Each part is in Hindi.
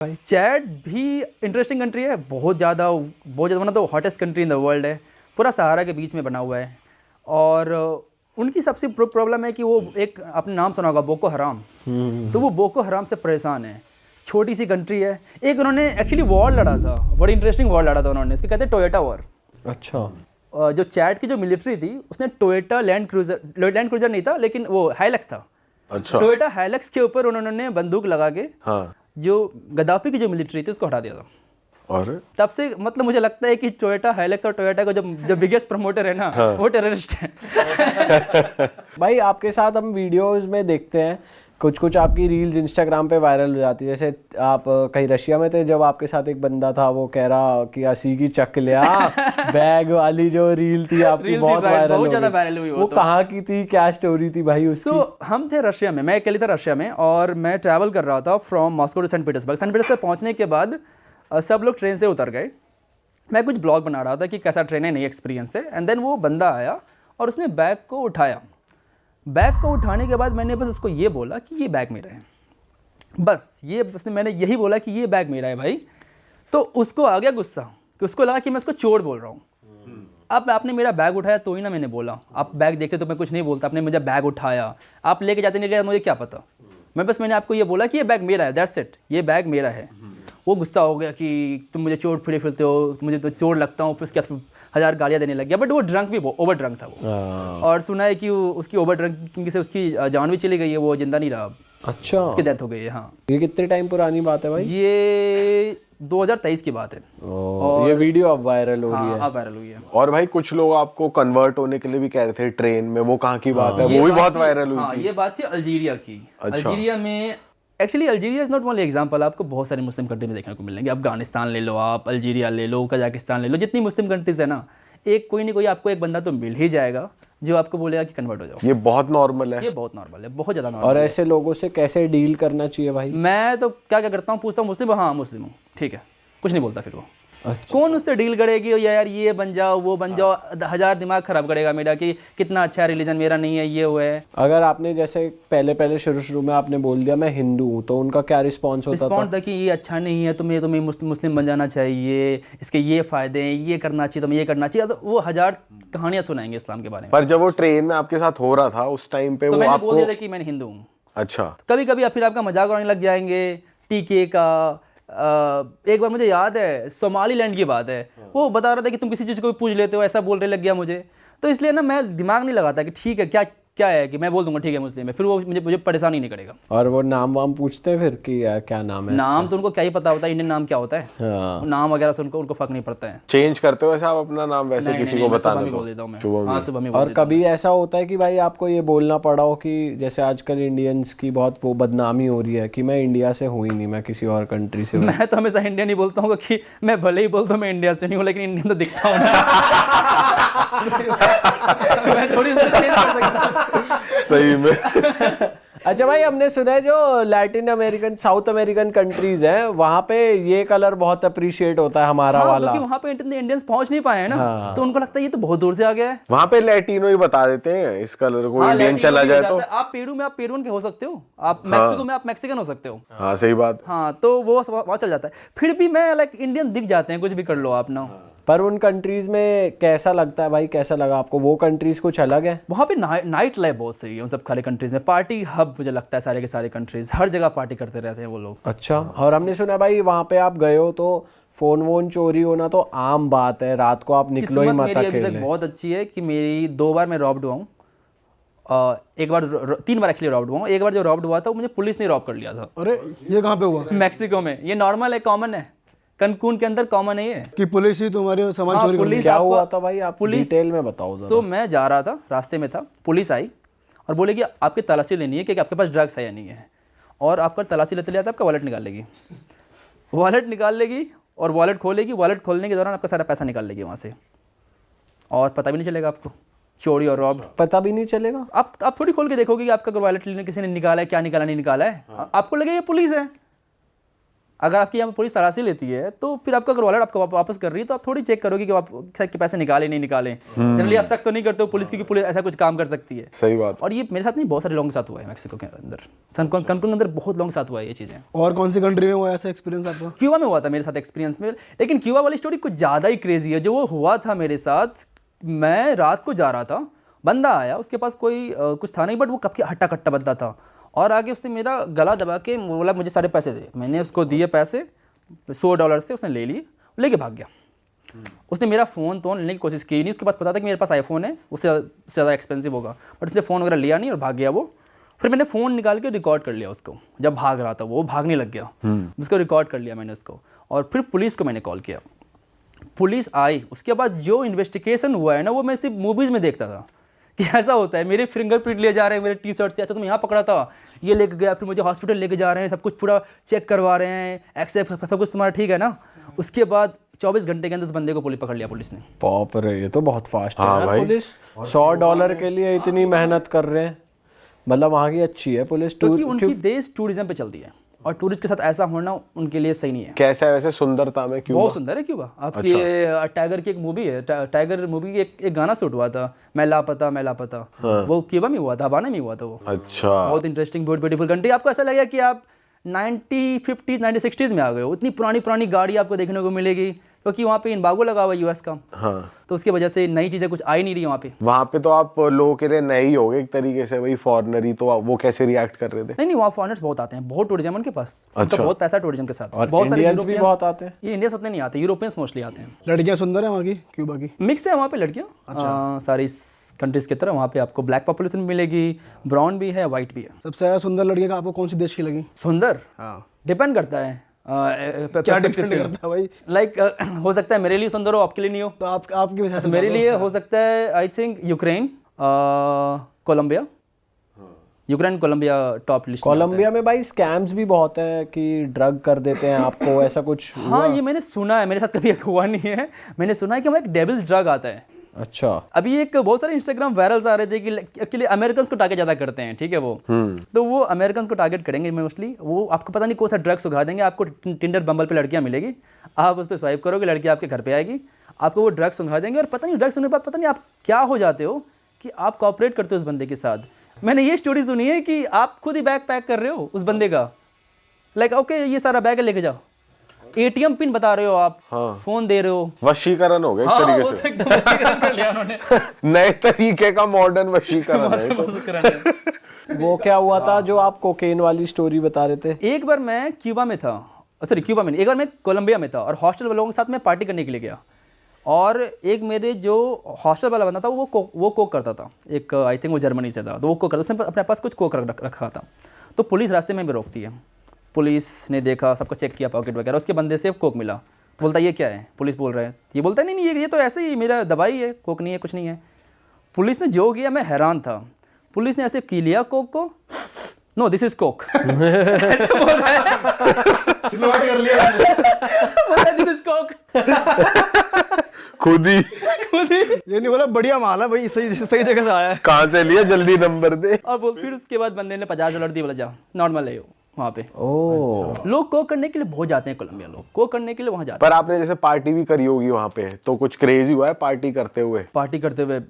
चैड भी इंटरेस्टिंग कंट्री है, बहुत ज़्यादा one of the hottest country in the world है, पूरा सहारा के बीच में बना हुआ है। और उनकी सबसे प्रॉब्लम है कि वो एक, आपने नाम सुना होगा बोको हराम, तो वो बोको हराम से परेशान है। छोटी सी कंट्री है। एक उन्होंने एक्चुअली वॉर लड़ा था, बड़ी इंटरेस्टिंग वॉर लड़ा था उन्होंने, इसके कहते हैं टोयोटा वॉर। अच्छा। जो चैड की जो मिलिट्री थी उसने टोयोटा लैंड क्रूजर नहीं था लेकिन वो हाइलक्स था। अच्छा। टोयोटा हाइलक्स के ऊपर उन्होंने बंदूक लगा के हाँ। जो गद्दाफी की जो मिलिट्री थी उसको हटा दिया था। और तब से मतलब मुझे लगता है कि टोयोटा हाइलक्स और टोयोटा का जो बिगेस्ट प्रमोटर है ना, वो टेररिस्ट है। भाई आपके साथ हम वीडियोस में देखते हैं, कुछ कुछ आपकी रील्स इंस्टाग्राम पे वायरल हो जाती है। जैसे आप कहीं रशिया में थे, जब आपके साथ एक बंदा था वो कह रहा कि असी की चक लिया बैग वाली जो रील थी आपकी, बहुत वायरल हुई। वो कहाँ की थी, क्या स्टोरी थी भाई उसकी? तो हम थे रशिया में, मैं अकेले था रशिया में, और मैं ट्रैवल कर रहा था from Moscow to Saint Petersburg पहुँचने के बाद सब लोग ट्रेन से उतर गए। मैं कुछ ब्लॉग बना रहा था कि कैसा ट्रेन है, नई एक्सपीरियंस है। एंड देन वो बंदा आया और उसने बैग को उठाया। बैग को उठाने के बाद मैंने बस उसको ये बोला कि ये बैग मेरा है, बस मैंने यही बोला कि ये बैग मेरा है भाई। तो उसको आ गया गुस्सा, कि उसको लगा कि मैं उसको चोर बोल रहा हूँ। अब आपने मेरा बैग उठाया तो ही ना मैंने बोला, आप बैग देखते तो मैं कुछ नहीं बोलता, आपने मुझे बैग उठाया, आप लेके जाते नहीं गए, मुझे क्या पता। मैंने आपको ये बोला कि ये बैग मेरा है, दैट्स इट, ये बैग मेरा है। वो गुस्सा हो गया कि तुम मुझे चोर फिरते हो, मुझे तो चोर लगता हूँ, फिर उसके बाद 1000 गालियाँ देने लग गया। बट वो ड्रंक भी, ओवर ड्रंक था वो। और सुना है कि उसकी ओवर ड्रंकिंग से उसकी जान भी चली गई है, वो जिंदा नहीं रहा। अच्छा, उसकी डेथ हो गई है। हाँ। ये कितने टाइम पुरानी बात है भाई? ये 2023 की बात है। और ये वीडियो अब वायरल हो रही है। अब वायरल हुई है। और भाई कुछ लोग आपको कन्वर्ट होने के लिए भी कह रहे थे ट्रेन में, वो कहाँ की बात है? वो भी बहुत वायरल हुई थी। ये बात थी अल्जीरिया की। अच्छा। अल्जीरिया में actually, Algeria is not only example, आपको बहुत सारी मुस्लिम कंट्री में देखने को मिलेंगे। अफगानिस्तान ले लो आप, अल्जीरिया ले लो, कजाकिस्तान ले लो, जितनी मुस्लिम कंट्रीज़ है ना, एक कोई नहीं कोई आपको एक बंदा तो मिल ही जाएगा जो आपको बोलेगा कि कन्वर्ट हो जाओ। ये बहुत नॉर्मल है। ये बहुत नॉर्मल है, बहुत ज़्यादा नॉर्मल। और ऐसे लोगों से कैसे डील करना चाहिए भाई? मैं तो क्या करता हूँ, पूछता हूँ मुस्लिम, हाँ मुस्लिम हूँ, ठीक है, कुछ नहीं बोलता। फिर वो कौन उससे डील करेगी, यार ये बन जाओ वो बन जाओ, 1000 दिमाग खराब करेगा मेरा कि कितना अच्छा रिलीजन मेरा नहीं है, ये वो है। अगर आपने जैसे पहले शुरू में आपने बोल दिया मैं हिंदू हूँ, तो उनका क्या रिस्पॉन्स होता था? रिस्पॉन्स था कि ये अच्छा नहीं है, तुम्हें मुस्लिम बन जाना चाहिए, इसके ये फ़ायदे हैं, ये करना चाहिए, तुम्हें ये करना चाहिए। तो वो 1000 कहानियाँ सुनाएंगे इस्लाम के बारे में। पर जब वो ट्रेन में आपके साथ हो रहा था उस टाइम पे, तो वो मैंने आपको बोल दिया था कि मैं हिंदू हूँ। अच्छा। कभी कभी फिर आपका मजाक उड़ाने लग जाएंगे टीके का। एक बार मुझे याद है, सोमालीलैंड की बात है, वो बता रहा था कि तुम किसी चीज़ को भी पूछ लेते हो, ऐसा बोलने लग गया मुझे। तो इसलिए ना मैं दिमाग नहीं लगाता कि ठीक है क्या है कि मैं बोल दूंगा ठीक है मुस्लिम है, फिर वो मुझे परेशान ही नहीं करेगा। और वो नाम वाम पूछते हैं फिर कि क्या नाम है? नाम तो उनको क्या ही पता होता है, इंडियन नाम क्या होता है। हाँ। नाम वगैरह से उनको फर्क नहीं पड़ता है। चेंज करते हो ऐसे आप अपना नाम वैसे किसी को बताना तो? बोल देता हूँ मैं। शुभम। सुबह में। और कभी ऐसा होता है कि भाई आपको ये बोलना पड़ा हो कि जैसे आजकल इंडियंस की बहुत वो बदनामी हो रही है कि मैं इंडिया से हूँ ही नहीं, मैं किसी और कंट्री से हूँ? मैं तो हमेशा इंडियन ही बोलता हूँ कि मैं भले ही बोलता हूँ मैं इंडिया से नहीं हूँ, लेकिन इंडियन तो दिखता हूँ ना। मैं थोड़ी सही में। अच्छा भाई, हमने सुना है जो Latin American, south American countries हैं, वहाँ पे ये कलर बहुत अप्रिशिएट होता है हमारा वाला। क्योंकि वहाँ पे इंडियंस पहुँच नहीं पाए हैं ना, तो उनको लगता है ये तो बहुत दूर से आ गया है। वहाँ पे लैटिनो ही बता देते हैं इस कलर को। इंडियन चला जाए तो आप पेरुन के हो सकते हो, आप मैक्सिको में आप मैक्सिकन हो सकते हो। हाँ सही बात। हाँ, तो वो वहाँ चल जाता है। फिर भी मैं इंडियन दिख जाते हैं, कुछ भी कर लो आप ना। पर उन कंट्रीज में कैसा लगता है भाई, कैसा लगा आपको? वो कंट्रीज कुछ अलग है? वहाँ पे नाइट लाइफ बहुत सही है उन सब सारे कंट्रीज में। पार्टी हब मुझे लगता है सारे के सारे कंट्रीज, हर जगह पार्टी करते रहते हैं वो लोग। अच्छा। और हमने सुना भाई वहाँ पे आप गए हो तो फोन वोन चोरी होना तो आम बात है, रात को आप निकलो ही मत अकेले। अभी तक बहुत अच्छी है कि मेरी 2 बार मैं रॉब्ड हुआ हूँ। एक बार 3 बार एक्चुअली रॉब्ड हुआ हूँ। एक बार जो रॉब्ड हुआ था वो मुझे पुलिस ने रॉब कर लिया था। अरे ये कहाँ पे हुआ? मैक्सिको में। ये नॉर्मल है, कॉमन है, कनकून के अंदर कॉमन है ये कि पुलिस ही तुम्हारे सामान चोरी कर पुलिस। क्या हुआ था भाई, आप डिटेल में बताओ जरा। सो मैं जा रहा था, रास्ते में था, पुलिस आई और बोलेगी आपकी तलाशी लेनी है कि आपके पास ड्रग्स है या नहीं है, और आपका तलाशी लेते लेते आपका वॉलेट निकाल लेगी। वॉलेट निकाल लेगी और वॉलेट खोलेगी। वॉलेट खोलने के दौरान आपका सारा पैसा निकाल लेगी वहाँ से, और पता भी नहीं चलेगा आपको। चोरी और रॉब पता भी नहीं चलेगा। आप थोड़ी खोल के देखोगे कि आपका वॉलेट किसी ने निकाला है, क्या निकाला नहीं निकाला है। आपको लगे ये पुलिस है, अगर आपकी यहाँ पुलिस तलाशी लेती है तो फिर आपका अगर वॉलेट आपको वापस कर रही है तो आप थोड़ी चेक करोगे कि आप के पैसे निकाले नहीं निकाले। जनरली आप सख्त तो नहीं करते हो पुलिस की कि पुलिस ऐसा कुछ काम कर सकती है। सही बात। और ये मेरे साथ नहीं, बहुत सारे लोगों के साथ हुआ है मैक्सिको के अंदर, कनकुन के अंदर बहुत लोगों के साथ हुआ है ये चीज़ें। और कौन सी कंट्री में हुआ ऐसा एक्सपीरियंस आपका? क्यूबा में हुआ था मेरे साथ एक्सपीरियंस में, लेकिन क्यूबा वाली स्टोरी कुछ ज़्यादा ही क्रेजी है। जो वो हुआ था मेरे साथ, मैं रात को जा रहा था, बंदा आया, उसके पास कोई कुछ था नहीं, बट वो कब के हट्टा कट्टा बंदा था, और आगे उसने मेरा गला दबा के बोला मुझे सारे पैसे दे। मैंने उसको दिए पैसे $100 से, उसने ले लिए, लेके भाग गया। उसने मेरा फ़ोन तो लेने की कोशिश की नहीं, उसके पास पता था कि मेरे पास आईफोन है, उससे ज़्यादा एक्सपेंसिव होगा, बट उसने फ़ोन वगैरह लिया नहीं और भाग गया वो। फिर मैंने फ़ोन निकाल के रिकॉर्ड कर लिया उसको, जब भाग रहा था वो भागने लग गया, उसको रिकॉर्ड कर लिया मैंने उसको, और फिर पुलिस को मैंने कॉल किया। पुलिस आई, उसके बाद जो इन्वेस्टिगेशन हुआ है ना, वो मैं सिर्फ मूवीज़ में देखता था कि ऐसा होता है। मेरे फिंगरप्रिंट ले जा रहे हैं मेरे टी-शर्ट से, अच्छा तुम यहाँ पकड़ा था, ये लेके गया, फिर मुझे हॉस्पिटल लेके जा रहे हैं, सब कुछ पूरा चेक करवा रहे हैं, एक्सरे सब कुछ तुम्हारा ठीक है ना। उसके बाद 24 घंटे के अंदर उस बंदे को पुलिस पकड़ लिया पुलिस ने। बाप रे, ये तो बहुत फास्ट है हाँ यार। भाई। पुलिस $100 के लिए इतनी मेहनत कर रहे हैं, मतलब वहाँ की अच्छी है पुलिस। क्योंकि उनकी देश टूरिज्म पे चलती है, और टूरिस्ट के साथ ऐसा होना उनके लिए सही नहीं है। कैसा है वैसे सुंदरता में क्यूबा? बहुत सुंदर है क्यूबा। आपकी टाइगर की एक मूवी है, टाइगर मूवी की एक गाना शूट हुआ था, मैं लापता मैं लापता, वो क्यूबा में हुआ था, हवाना में हुआ था वो। अच्छा। बहुत इंटरेस्टिंग, बहुत ब्यूटीफुल कंट्री। आपको ऐसा लगेगा कि आप 90s, 50s, 60s में आ गए हो। इतनी पुरानी पुरानी गाड़ी आपको देखने को मिलेगी, क्योंकि वहाँ पे एम्बार्गो लगा हुआ है यूएस का, हाँ। तो उसकी वजह से नई चीज़ें कुछ आ ही नहीं रही वहाँ पे। वहाँ पे तो आप लोगों के लिए नए ही हो गए एक तरीके से, वही फॉरेनर ही, तो वो कैसे रिएक्ट कर रहे थे? नहीं, वहाँ फॉरेनर्स बहुत आते हैं, बहुत टूरिज्म उनके पास, उनका बहुत पैसा टूरिज्म के साथ। और बहुत सारे इंडियंस भी बहुत आते हैं। ये इंडियंस उतने नहीं आते, यूरोपियंस मोस्टली आते हैं। लड़कियां सुंदर है वहाँ की, क्यूबा की? मिक्स है वहाँ पे लड़कियाँ, सारी कंट्रीज की तरह। वहाँ पे आपको ब्लैक पॉपुलेशन मिलेगी, ब्राउन भी है, वाइट भी है। सबसे ज़्यादा सुंदर लड़की का आपको कौन सी देश की लगी? सुंदर हाँ, डिपेंड करता है क्या डिपेंड करता है भाई? लाइक हो सकता है मेरे लिए सुंदर हो, आपके लिए नहीं हो। तो आपकी वजह से मेरे लिए हो सकता है I think Ukraine, Colombia. Ukraine Colombia top list. Colombia में भाई स्कैम्स भी बहुत है कि ड्रग कर देते हैं आपको, ऐसा कुछ? हाँ, ये मैंने सुना है, मेरे साथ कभी हुआ नहीं है। मैंने सुना है कि वहाँ एक डेविल्स ड्रग आता है। अच्छा। अभी एक बहुत सारे इंस्टाग्राम वायरल्स आ रहे थे कि एक्चुअली अमेरिकन को टारगेट ज़्यादा करते हैं, ठीक है वो, तो वो अमेरिकन को टारगेट करेंगे मोस्टली। वो आपको पता नहीं कौन सा ड्रग्स उगा देंगे, आपको टिंडर बम्बल पे लड़कियां मिलेगी, आप उस पर स्वाइप करोगे, लड़की आपके घर पे आएगी, आपको वो ड्रग्स उगा देंगे, और पता नहीं ड्रग्स होने के बाद पता नहीं आप क्या हो जाते हो कि आप कॉपरेट करते हो उस बंदे के साथ। मैंने ये स्टोरी सुनी है कि आप खुद ही बैग पैक कर रहे हो उस बंदे का, लाइक ओके ये सारा बैग लेके जाओ, एटीएम पिन बता रहे हो आप, फोन दे रहे हो। वशीकरण हो गया एक तरीके से। एकदम वशीकरण कर लिया उन्होंने। नए तरीके का मॉडर्न वशीकरण है तो। वशीकरण है। वो क्या हुआ था जो आप कोकेन वाली स्टोरी बता रहे थे? एक बार मैं क्यूबा में था, सॉरी क्यूबा में नहीं, एक बार मैं कोलंबिया में था, और हॉस्टल वालों के साथ मैं पार्टी करने के लिए गया, और एक मेरे जो हॉस्टल वाला बंदा था वो कोक करता था, एक आई थिंक वो जर्मनी से था, तो वो कोक करता, उसने अपने पास कुछ कोक रखा था। तो पुलिस रास्ते में भी रोकती है, पुलिस ने देखा, सबको चेक किया पॉकेट वगैरह, उसके बंदे से कोक मिला, बोलता ये क्या है, पुलिस बोल रहा है, ये बोलता नहीं ये तो ऐसे ही मेरा दवाई है, कोक नहीं है, कुछ नहीं है। पुलिस ने जो किया मैं हैरान था, पुलिस ने ऐसे पी लिया कोक को, नो दिस इज कोक, ऐसे बोल रहा है, नोट कर लिया दिस इज कोक, खुद ही ये नहीं बोला बढ़िया माल है भाई, सही सही जगह से आया है। कहाँ से लिया, जल्दी नंबर दे। और वो फिर उसके बाद बंदे ने $50 दिए, बोला जा नॉर्मल है वहाँ पे। ओह, लोग कोक करने के लिए बहुत जाते हैं कोलंबिया, लोग कोक करने के लिए वहाँ जाते पर आपने जैसे पार्टी भी करी होगी वहाँ पे, तो कुछ क्रेजी हुआ है पार्टी करते हुए? हैं पार्टी करते हुए।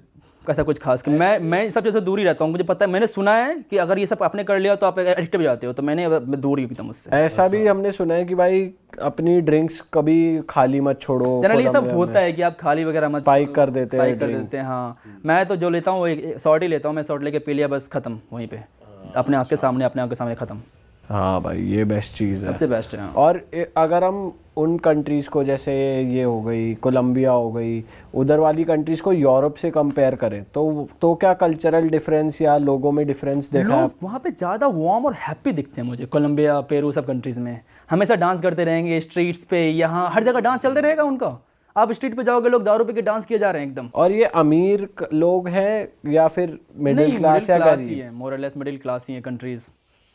कैसा कुछ खास कि मैं सब चीज़ से दूर ही रहता हूँ, मुझे पता है, मैंने सुना है कि अगर ये सब आपने कर लिया तो आप एडिक्ट हो जाते हो, तो मैं दूर ही एकदम उससे। ऐसा भी हमने सुना है कि भाई अपनी ड्रिंक्स कभी खाली मत छोड़ो। जनरली ये सब कोलंबिया होता है कि आप खाली वगैरह मत स्पाइक कर देते हैं स्पाइक कर देते हैं। हाँ, मैं तो जो लेता हूँ वो एक शॉट ही लेता हूँ, मैं शॉट लेके पी लिया, बस खत्म वहीं पे, अपने आँख के सामने खत्म। हाँ भाई, ये बेस्ट चीज़ है, सबसे बेस्ट है। और अगर हम उन कंट्रीज़ को, जैसे ये हो गई कोलंबिया हो गई, उधर वाली कंट्रीज़ को यूरोप से कंपेयर करें तो क्या कल्चरल डिफरेंस या लोगों में डिफरेंस देखा है? लोग वहाँ पे ज़्यादा वार्म और हैप्पी दिखते हैं मुझे, कोलंबिया, पेरू, सब कंट्रीज़ में हमेशा डांस करते रहेंगे स्ट्रीट्स पे, यहाँ हर जगह डांस चलते रहेगा उनका। आप स्ट्रीट पे जाओगे, लोग दारू पे के डांस किए जा रहे हैं एकदम। और ये अमीर लोग हैं या फिर मिडिल क्लास या क्लास ही गरीब? है, मोर और लेस मिडिल क्लास ही है कंट्रीज।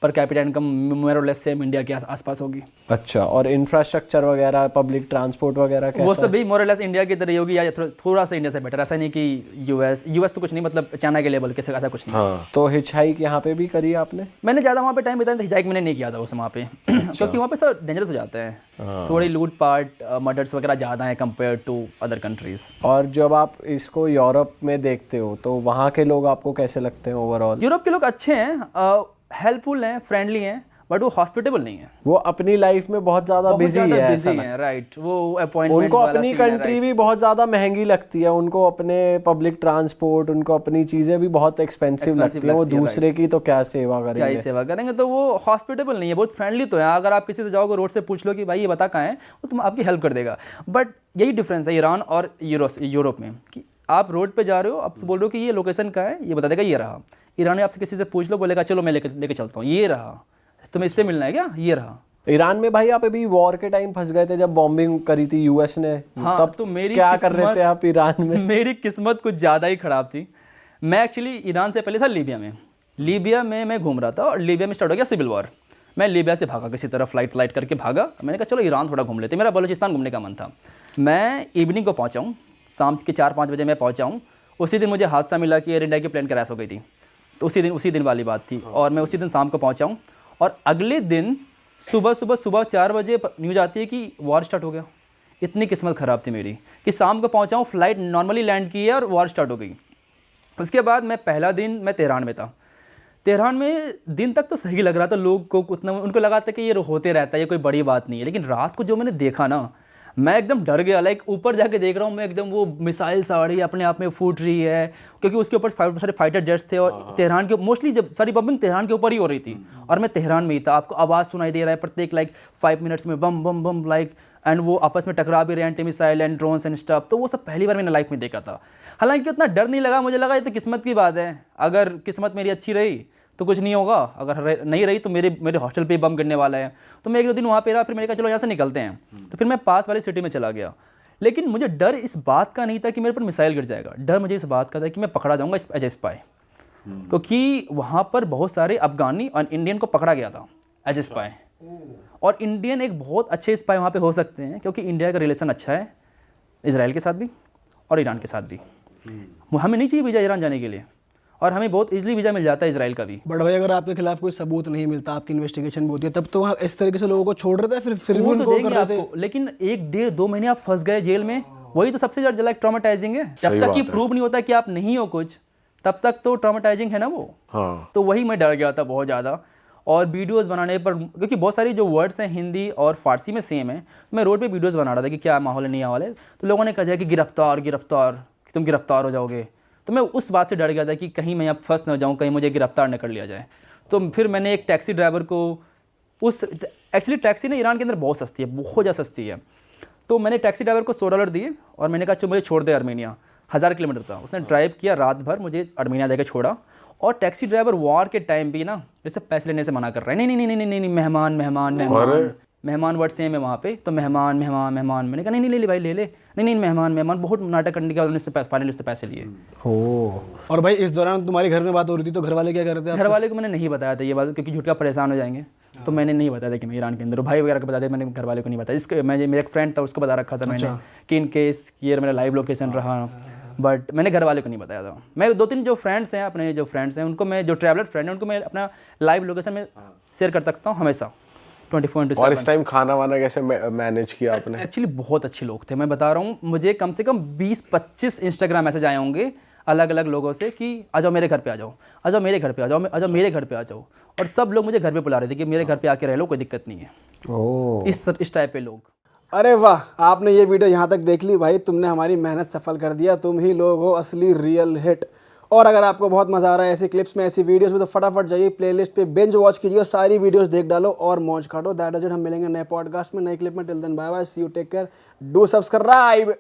पर कैपिटा इनकम मोर और लेस सेम इंडिया के आसपास होगी। अच्छा, और इंफ्रास्ट्रक्चर वगैरह, पब्लिक ट्रांसपोर्ट वगैरह कैसा वो सब भी मोर और लेस इंडिया की तरह ही होगी या थोड़ा सा इंडिया से बेटर। ऐसा नहीं कि यूएस तो कुछ नहीं, मतलब चाइना के लेवल के से ऐसा कुछ नहीं। हाँ तो हिचहाइक यहाँ पे भी करी आपने? मैंने ज़्यादा वहाँ पे टाइम बिताया, हिजाइक मैंने नहीं किया था उस वहाँ पे क्योंकि वहाँ पे सब डेंजरस हो जाते हैं, थोड़ी लूट पाट मर्डर्स वगैरह ज़्यादा हैं कंपेयर टू अदर कंट्रीज़। और जब आप इसको यूरोप में देखते हो तो वहाँ के लोग आपको कैसे लगते हैं ओवरऑल? यूरोप के लोग अच्छे हैं, हेल्पफुल हैं, फ्रेंडली हैं, बट वो हॉस्पिटेबल नहीं है। वो अपनी लाइफ में बहुत ज़्यादा बिजी है, ऐसा लगता है। है राइट। वो अपॉइंटमेंट उनको अपनी कंट्री भी बहुत ज़्यादा महंगी लगती है, उनको अपने पब्लिक ट्रांसपोर्ट, उनको अपनी चीज़ें भी बहुत एक्सपेंसिव लगती है। वो दूसरे की तो क्या सेवा क्या ही करेंगे? सेवा करेंगे। तो वो हॉस्पिटेबल नहीं है, बहुत फ्रेंडली तो है। अगर आप किसी से जाओगे रोड से पूछ लो कि भाई ये बता कहाँ है, वो तुम आपकी हेल्प कर देगा। बट यही डिफरेंस है ईरान और यूरोप में कि आप रोड पे जा रहे हो, आप बोल रहे हो कि ये लोकेशन कहाँ है, ये बता देगा ये रहा। ईरान में आपसे किसी से पूछ लो, बोलेगा चलो मैं लेके चलता हूँ, ये रहा। तुम्हें इससे मिलना है क्या, ये रहा। ईरान में भाई आप अभी वॉर के टाइम फंस गए थे जब बॉम्बिंग करी थी यूएस ने, हाँ, तब तो मेरी क्या कर रहे थे आप ईरान में? मेरी किस्मत कुछ ज़्यादा ही ख़राब थी। मैं एक्चुअली ईरान से पहले था लीबिया में मैं घूम रहा था, और लीबिया में स्टार्ट हो गया सिविल वॉर। मैं लीबिया से भागा, किसी तरह फ्लाइट करके भागा। मैंने कहा चलो ईरान थोड़ा घूम लेते, मेरा बलूचिस्तान घूमने का मन था। मैं इवनिंग को पहुँचा हूँ, शाम के 4-5 बजे मैं पहुँचा हूँ। उसी दिन मुझे हादसा मिला कि एयर इंडिया की प्लेन क्रैश हो गई थी, तो उसी दिन वाली बात थी। और मैं उसी दिन शाम को पहुँचा हूँ, और अगले दिन सुबह 4 बजे न्यूज़ आती है कि वॉर स्टार्ट हो गया। इतनी किस्मत ख़राब थी मेरी कि शाम को पहुंचा हूँ, फ्लाइट नॉर्मली लैंड की है और वॉर स्टार्ट हो गई। उसके बाद मैं पहला दिन मैं तेहरान में था। तेहरान में दिन तक तो सही लग रहा था, लोग को उतना उनको लगा था कि ये होते रहता है, ये कोई बड़ी बात नहीं है। लेकिन रात को जो मैंने देखा ना, मैं एकदम डर गया। लाइक ऊपर जाके देख रहा हूँ मैं, एकदम वो मिसाइल साड़ी अपने आप में फूट रही है, क्योंकि उसके ऊपर सारे फाइटर जेट्स थे। और तेहरान के मोस्टली जब सारी बम्बिंग तेहरान के ऊपर ही हो रही थी, और मैं तेहरान में ही था। आपको आवाज़ सुनाई दे रहा है प्रत्येक लाइक 5 मिनट्स में, बम बम बम लाइक, एंड वो आपस में टकरा भी रहे हैं, anti missile and drones and stuff. तो वो सब पहली बार मैंने लाइफ में देखा था। हालांकि उतना डर नहीं लगा, मुझे लगा ये तो किस्मत की बात है, अगर किस्मत मेरी अच्छी रही तो कुछ नहीं होगा, अगर नहीं रही तो मेरे हॉस्टल पे बम गिरने वाला है। तो मैं 1-2 दिन वहाँ पे रहा, फिर मैंने कहा चलो यहाँ से निकलते हैं। तो फिर मैं पास वाली सिटी में चला गया। लेकिन मुझे डर इस बात का नहीं था कि मेरे पर मिसाइल गिर जाएगा, डर मुझे इस बात का था कि मैं पकड़ा जाऊँगा एज ए स्पाई, क्योंकि वहाँ पर बहुत सारे अफगानी और इंडियन को पकड़ा गया था एज ए स्पाई। और इंडियन एक बहुत अच्छे स्पाई वहाँ पे हो सकते हैं, क्योंकि इंडिया का रिलेशन अच्छा है इजराइल के साथ भी और ईरान के साथ भी। हमें नहीं चाहिए वीज़ा ईरान जाने के लिए, और हमें बहुत इजीली वीज़ा मिल जाता है इजराइल का भी। बट भाई अगर आपके खिलाफ कोई सबूत नहीं मिलता, आपकी इन्वेस्टिगेशन भी होती है, तब तो वहाँ इस तरीके से लोगों को छोड़ रहे थे, फिर भी वो तो उनको देंगे कर रहे थे। आपको, लेकिन 1-1.5-2 महीने आप फंस गए जेल में, वही तो सबसे ज़्यादा लाइक ट्रॉमेटाइजिंग है। जब तक कि प्रूव नहीं होता कि आप नहीं हो कुछ, तब तक तो ट्रॉमेटाइजिंग है ना वो। हाँ तो वही मैं डर गया था बहुत ज़्यादा। और वीडियोस बनाने पर, क्योंकि बहुत सारी जो वर्ड्स हैं हिंदी और फारसी में सेम है, मैं रोड पे वीडियोस बना रहा था कि क्या माहौल है नहीं माहौल है। तो लोगों ने कहा कि गिरफ्तार कि तुम गिरफ्तार हो जाओगे। तो मैं उस बात से डर गया था कि कहीं मैं अब फंस न जाऊँ, कहीं मुझे गिरफ्तार न कर लिया जाए। तो फिर मैंने एक टैक्सी ड्राइवर को एक्चुअली टैक्सी ना ईरान के अंदर बहुत सस्ती है, बहुत ज़्यादा सस्ती है। तो मैंने टैक्सी ड्राइवर को $100 दिए और मैंने कहा चलो मुझे छोड़ दे अर्मेनिया। 1000 किलोमीटर था, उसने ड्राइव किया रात भर, मुझे अर्मेनिया देकर छोड़ा। और टैक्सी ड्राइवर वॉर के टाइम भी ना जैसे पैसे लेने से मना कर रहा है, नहीं, मेहमान वर्ड सेम है वहाँ पे। तो मेहमान, मैंने कहा नहीं भाई ले ले, नहीं मेहमान, बहुत नाटक करने के बाद उन्होंने फाइनली उससे पैसे लिए। ओह। और भाई इस दौरान तुम्हारी घर में बात हो रही थी, तो घर वाले क्या कर रहे थे? घर वाले को मैंने नहीं बताया था ये बात, क्योंकि झूठ का परेशान हो जाएंगे। तो मैंने नहीं बताया था कि मैं ईरान के अंदर हूँ। भाई वगैरह को बता दिया, मैंने घर वाले को नहीं बताया। इसके मेरा एक फ्रेंड था, उसको बता रखा था मैंने कि इन केस ये मेरा लाइव लोकेशन रहा, बट मैंने घर वाले को नहीं बताया था। मैं 2-3 जो फ्रेंड्स हैं उनको मैं, जो ट्रैवलर फ्रेंड हैं उनको मैं अपना लाइव लोकेशन में शेयर कर सकता हूँ हमेशा 24/7। और इस टाइम खाना वाना कैसे मैनेज किया आपने? एक्चुअली बहुत अच्छे लोग थे, मैं बता रहा हूँ। मुझे कम से कम 20-25 इंस्टाग्राम मैसेज आए होंगे अलग अलग लोगों से कि आ जाओ मेरे घर पे, आ जाओ मेरे घर पे, आ जाओ मेरे घर पे आ जाओ। और सब लोग मुझे घर पे बुला रहे थे कि मेरे घर पे आके रह लो, कोई दिक्कत नहीं है। ओह। इस टाइप पे लोग। अरे वाह, आपने ये वीडियो यहाँ तक देख ली भाई, तुमने हमारी मेहनत सफल कर दिया। तुम ही लोग हो असली रियल हिट। और अगर आपको बहुत मज़ा आ रहा है ऐसी क्लिप्स में, ऐसी वीडियोस में, तो फटाफट जाइए प्लेलिस्ट पे बिंज वॉच कीजिए, सारी वीडियोस देख डालो और मौज काटो। That is it. हम मिलेंगे नए पॉडकास्ट में, नए क्लिप में। Till then bye bye, see you, take care, do subscribe.